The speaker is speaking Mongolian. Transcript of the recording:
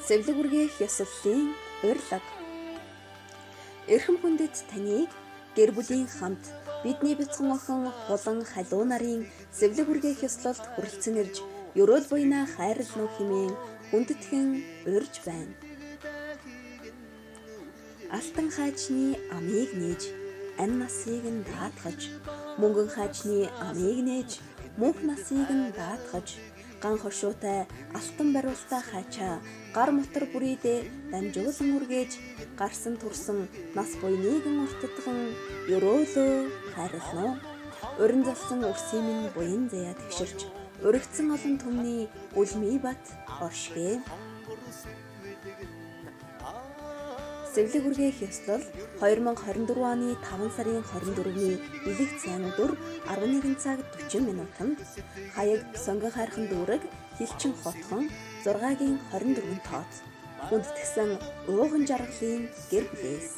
Сэвлэг үргээх ёслолын урилга. Эрхэм хүндэт таныг гэр бүлийн хамт бидний бяцхан охин хулан халуун нарын сэвлэг үргээх ёслолд хүрэлцэн ирж ёроол буйна хайрлах хэмээн хүндэтгэн урьж байна. Алтан хаачны амийг нээж ань насыг нь даатгаж, мөнгөн хаачны амийг нээж мөнх насыг нь даатгаж, ган хошуутай алтан бариултаа хаачаа гар мотор бүрийдээ дамжуулан үргээж гарсан турсан нас буйныг нь уртдган ёроолөө хайрлана. Урин залсан өрсийн минь буян заяа тэгширч өргөцсөн олон түмний үлмий бат оршгэ. Сэвлэг үргээх ёслол 2024 оны 5 сарын 24-ний элэг цайн өдөр 11 цаг 40 минутанд хаяг сонгон хайрхан дүүрэг хилчин хотхон 6-гийн 24 тооц хүндэтгсэн ууган жаргалын гэр бүлээс